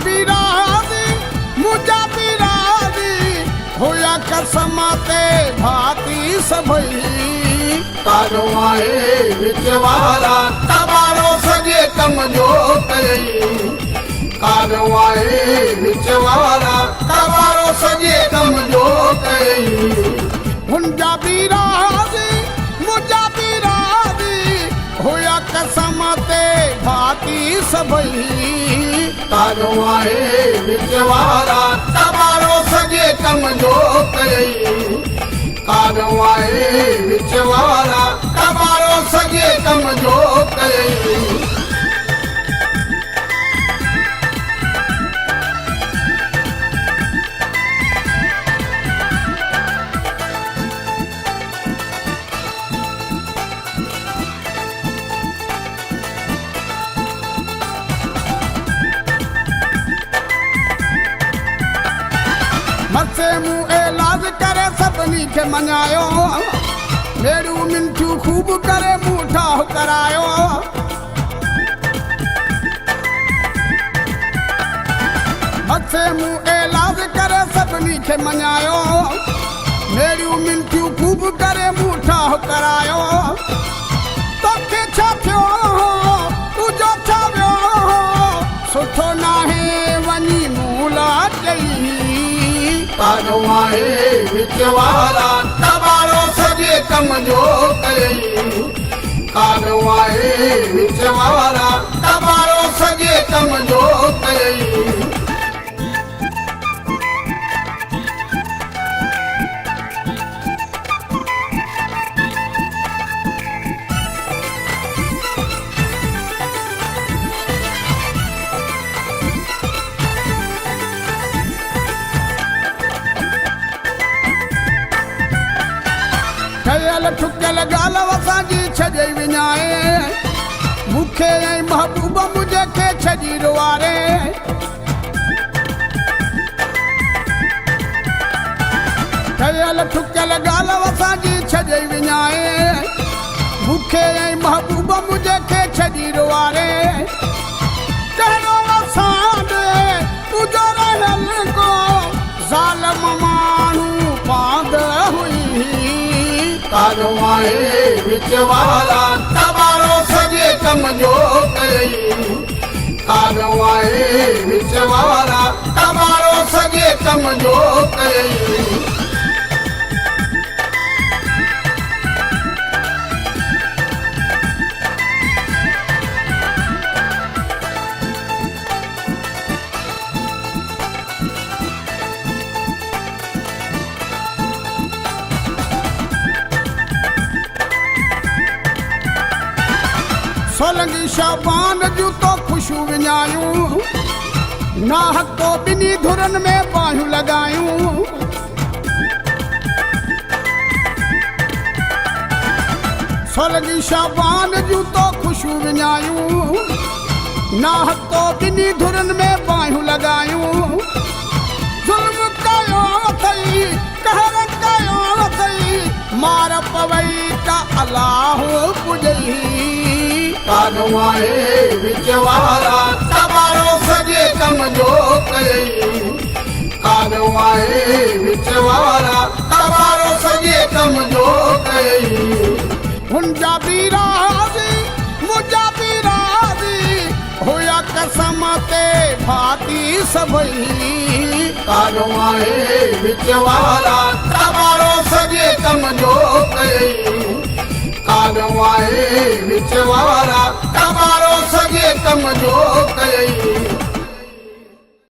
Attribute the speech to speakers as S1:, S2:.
S1: बिरादी मुंहिंजा बिरादी होया कसम ते भाती सभई कारो आहे विच वारा तबारो सॼे कम जो कई कारो आहे विच वारा तबारो सॼे कम जो कई मुंहिंजा बिरादी मुंहिंजा बिरादी होया कसम ते भाती सभई कारो आहे विच वारा तबारो सॼे कम जो कई कारो आहे विच वारा तबारो सॼे कम जो कई मथे मुंह इलाज करे सभिनी खे मञायो मेरू मिंठू खूब करे मुंह ठाह करायो मथे मुंह इलाज करे सभिनी खे मञायो मेरू मिंठू खूब करे मुंह ठाह करायो तोखे छा थियो तुंहिंजो छा वियो सुठो नाहे वञी मुंहुं ला चई कारो आहे विच वारा तबारो सॼे कम जो कई कारो आहे विच वारा तबारो सॼे कम जो कई ठहियल ठुकियल ॻाल्हि असांजी छॾे विञाए मूंखे ऐं महबूब मुंहिंजे खे छॾी रुआरे ठहियल ठुकियल ॻाल्हि असांजी छॾे विञाए मूंखे ऐं महबूब मुंहिंजे खे छॾी रुआरे कहिड़ो असां ॾे तुंहिंजो रहियल को ज़ालिम माण्हू पांद हुई कारो आहे विच वारा तबारो सॼे कम जो कई कारो आहे विच वारा तबारो सॼे कम जो कई सोलंगी शाबान जूं तो ख़ुशियूं विञायूं ना हको ॿिनी धुरनि में बाहियूं लॻायूं सोलंगी शाबान जूं तो ख़ुशियूं विञायूं ना हको ॿिनी धुरनि में बाहियूं लॻायूं ज़ुल्म कयो अथई कहर कयो अथई मार पवई त अलाह पुॼई कारो आहे विच वारा तबारो सॼे कम जो कई कारो आहे विच वारा तबारो सॼे कम जो कई मुंहिंजा बिरादी मुंहिंजा बिरादी होया कसम ते भाती सभई कारो आहे विच वारा तबारो सॼे कम जो कई कारो आहे विच वारा तबारो सॼे कम जो कई